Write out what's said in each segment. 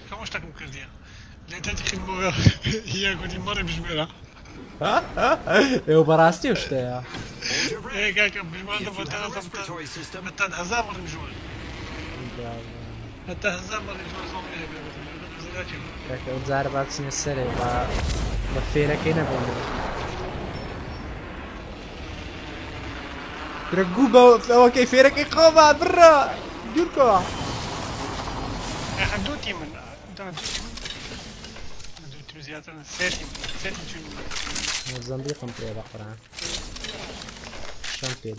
كمش تكون كردية لا تدخل مو هي قولي مرة بجميلة Eu barasti وش ده ايه كاك بجميلة متى هزار مرة بجميلة متى هزار مرة بجميلة Perché usare pazzi essere la fera che ne vuole. Draguba, ok, fera che cova, brra! Giurko! حدوتي من حدوتي زيادة ساتي شو Mozambique un po' da qua. Champion.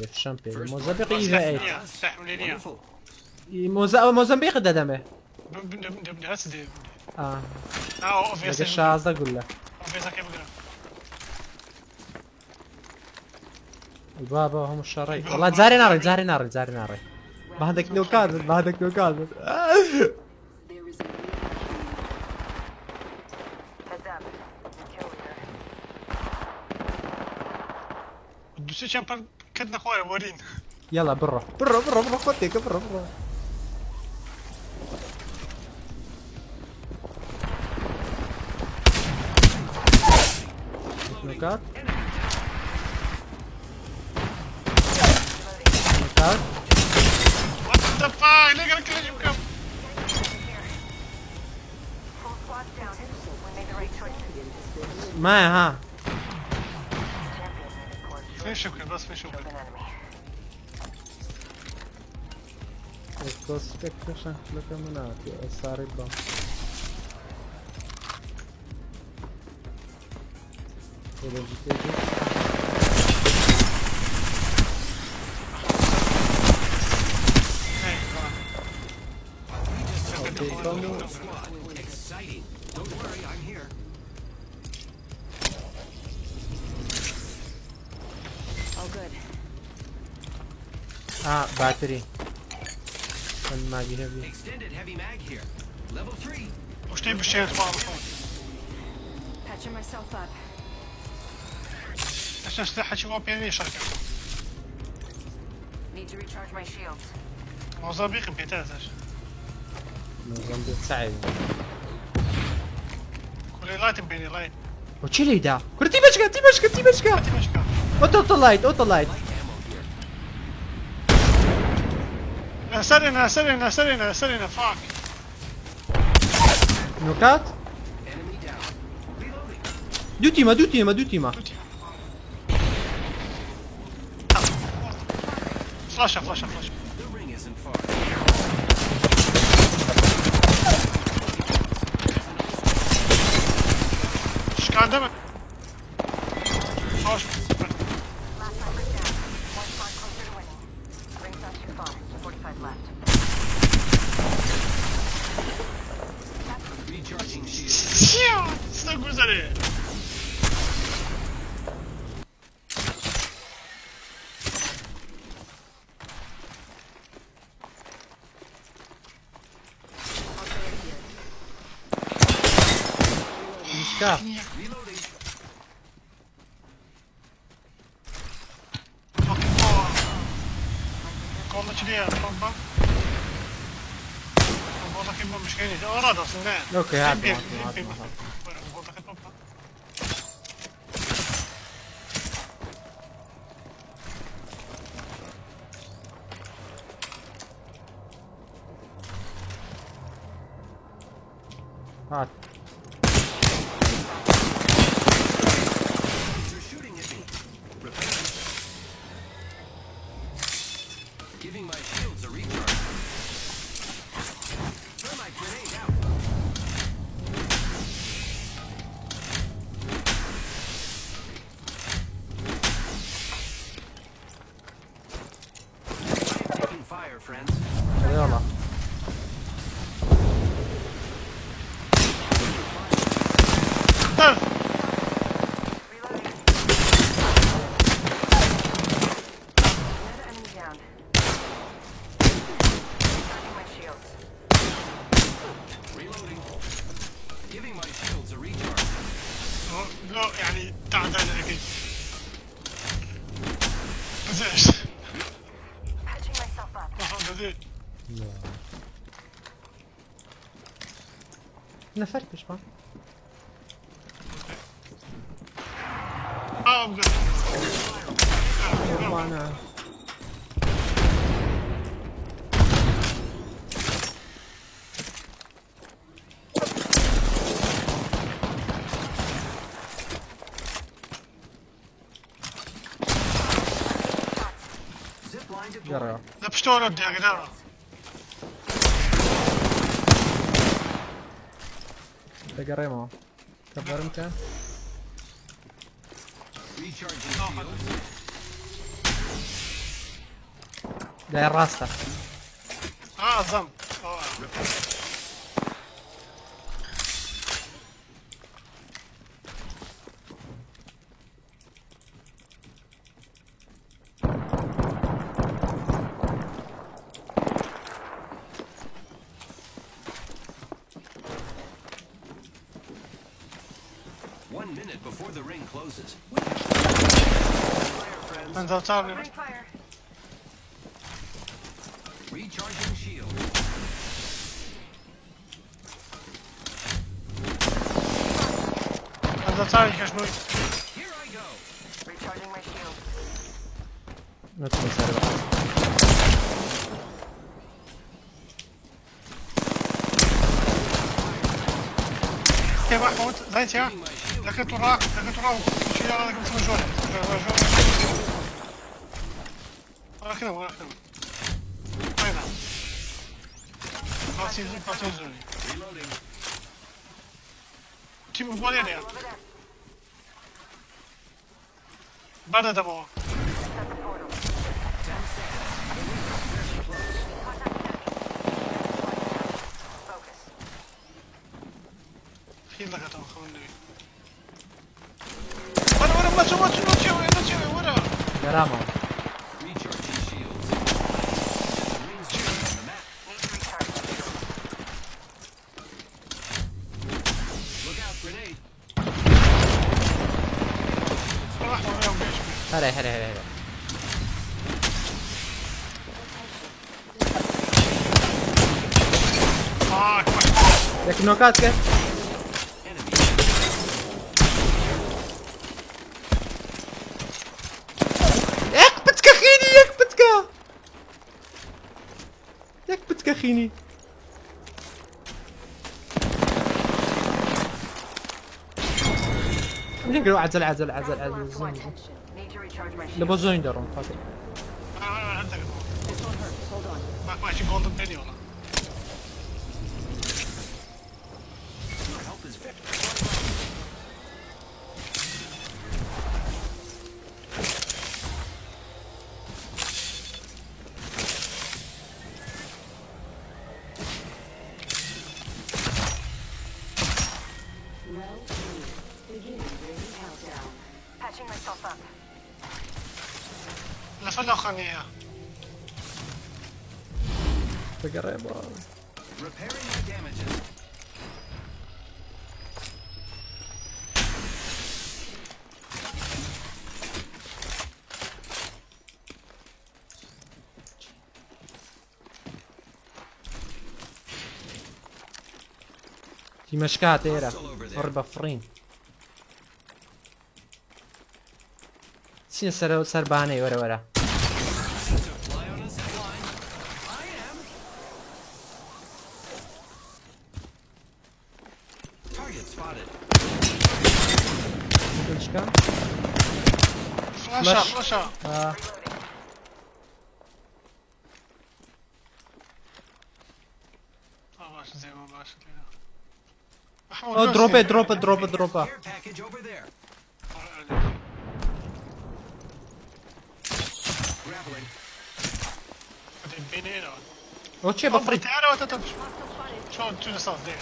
Mozambique يجي تحملينية Mozambique ده دمه. بس دي اه. اوفيس لقى الشاز ده قول له. اوفيس كيف بقرا البابا هم الشري. والله زاري ناري. بعدك نوكاد. دوسي شامبان كدنا خويا ورين يلا برا خدك برا. نوكاد. وات ذا فاك ليه قالك ليش مكم ما ها. فين شكرا بس فين شكرا Ecco specchio le camminate e stare il banco. Exciting. Don't worry, I'm here. All good. Ah, battery. And Maggie heavy. Extended heavy mag here. Level 3. وش تبي بالشيء تبغى Patching myself up. عشان سلاح شو بيني شركة Need to recharge my shields. موزامبيق بيتاز Mozambique سعيد. كل لايت بيني لايت وش اللي ده؟ كل تيمشكا. مشكلة اوتو لايت. سرنا فاك نوكات. Enemy down. Reloading. دو تيما. فلاشة The ring isn't far. ايش كان دمك خوش Last timer's down. One spot closer to winning. Ring's not too far. 45 left. Recharging shield. سيو سنقوزري I'll clear here. مشكا. Reloading. والله كذي بومبا والله كيف مش كاين اراد اصلا اوكي هات. You're shooting at me. Repairing. Giving my shields a recharge. Thermite grenade out. Taking fire, friends. يلا. نفرتش ما بقول انا Zip line deployed. جرى لا بشتور ردي اقدر. تقريبا كبر انت Recharging shields. داير راسه ضم. One minute before the ring closes. Fire, friends. انت تعرف Opening fire. Recharging shield. انت تعرف ايش نوي. Here I go. Recharging my shield. ندخل سريع كيف محمود زيت يا لكن تراك شيء انا كنت مجهول ولا كذا وين قاتل Reloading. تيم مبالين يا Over there. بعد دمو Set the portal. 10 seconds. The ring is very close. Focus. خيل لك تو خلني ورا ما تشوي ورا جرامه Recharging shields. The ring's on the map. Need to recharge. Look out, grenade. راح وين بيش هلا هلا هلا هلا لكن نوكات كيف Enemy. يكبتك اخيني يكبتك اخيني نقول عزل Attention. Need to recharge my shield. لبو زوين درون فاكر عندك This one hurts. Hold on. ماشي جولدن بيني والله Your help is very Patching myself up. لا فلا خاني اياه تقريبا repairing my damages. في مشكات ايرا ضربة فرين سين سرباني ورا To fly on a zip line. I am. Target spotted. مشكات فلاشة ماشي زي ما ماشي كذا محمود دروبه Care package over there. Grappling. بيني هنا وتشي بفريد تعالى وتتم شو صار زين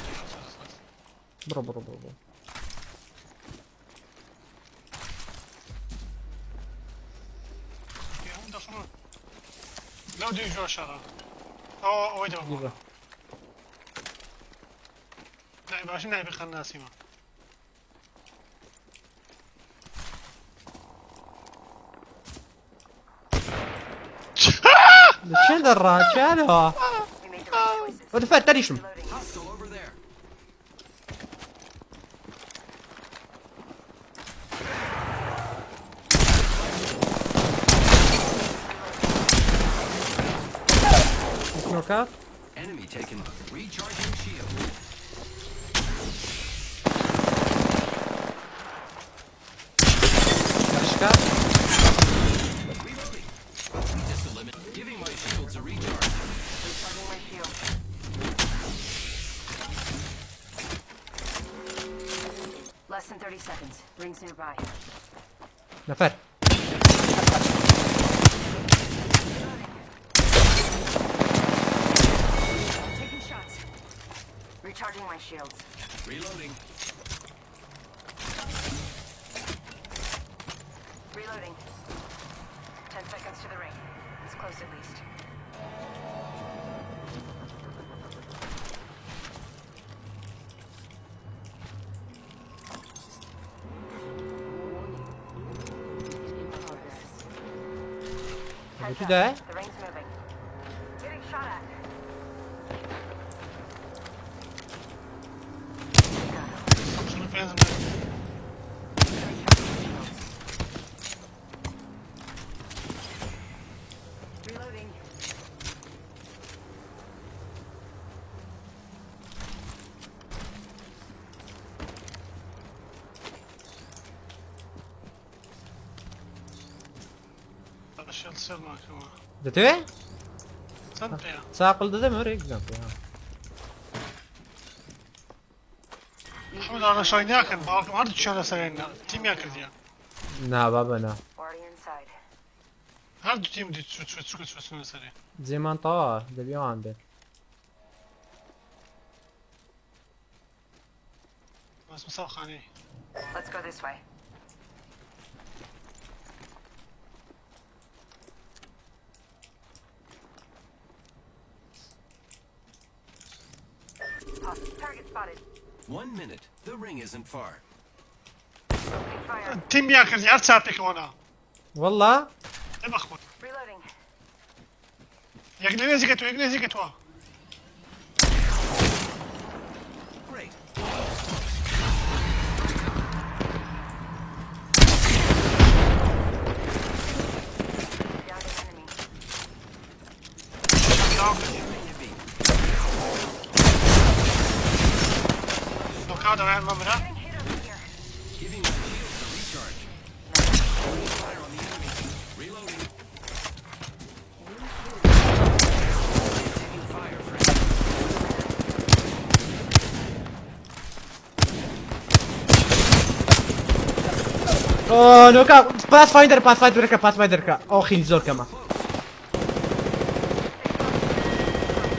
برو لو دي جو شرا او ويدو جيبه نعم عشان نعرف خناسي ما شنو الرجال We made the right choices. ودفعت تريشم Hostile over there. نوكات. Enemy taken. Recharging shield. اشكال. Reloading. Just a limit. Giving my shields a recharge. Recharging my shield. Less than 30 seconds. Rings nearby. نفر. Taking shots. Recharging my shields. Reloading. Reloading. 10 seconds to the ring. It's close at least. In progress. وشو ده؟ The ring's moving. Getting shot at. شنو فين Reloading. الاشياء تصير معك هو دتوي؟ صدق يا ساقل ده مر يقدم فيها. محمد انا شاين ياكل بالكم عرفت شلون سوينا تيم ياكل ديال نا بابا نا. Already inside. هاد تيم دي تشوت شنو سري زي ما انطواه ده بيوان ده. بس مساخاني Let's go this way. Target spotted. 1 minute. The ring isn't far. Opening fire. تيم ياكل ديال تسابيك وانا والله مخبط Reloading. يقني زيكتوا Great. Down an enemy. نوكاد وين ممرة Getting hit over here. Giving my shields a recharge. Fire on the enemy. Reloading. Taking fire, friend. اوه نوكات. باث فايندر كا اخي زور كما.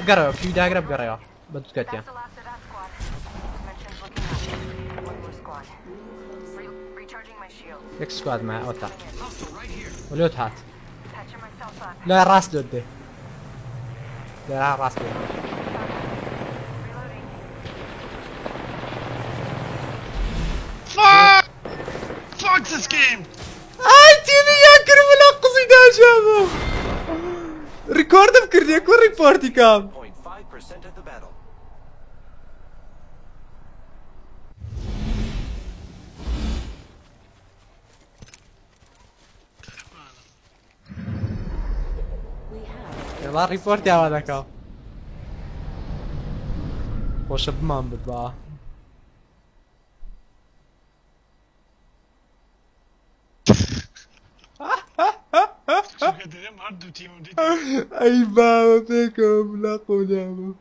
قرا في دايره بقرا بدك That's يا. the last of that squad. Dimensions looking up. One more squad. Recharging my shield. اكس سكواد مع اوتا Hostile right here. ولوت هات. Patching myself up. لا راس دودي. لا راس دودي. Reloading. fuck this game اي تيمي ياكل ولا قصيدة شابه. ريكورد بكردي يكون ريبورتي كام. 0.5% of the battle. يلا ريبورتي هذا كام. خوش بمان بدبا. شو قدرين هاد تيم دي اي بابا فيكم لا قول يا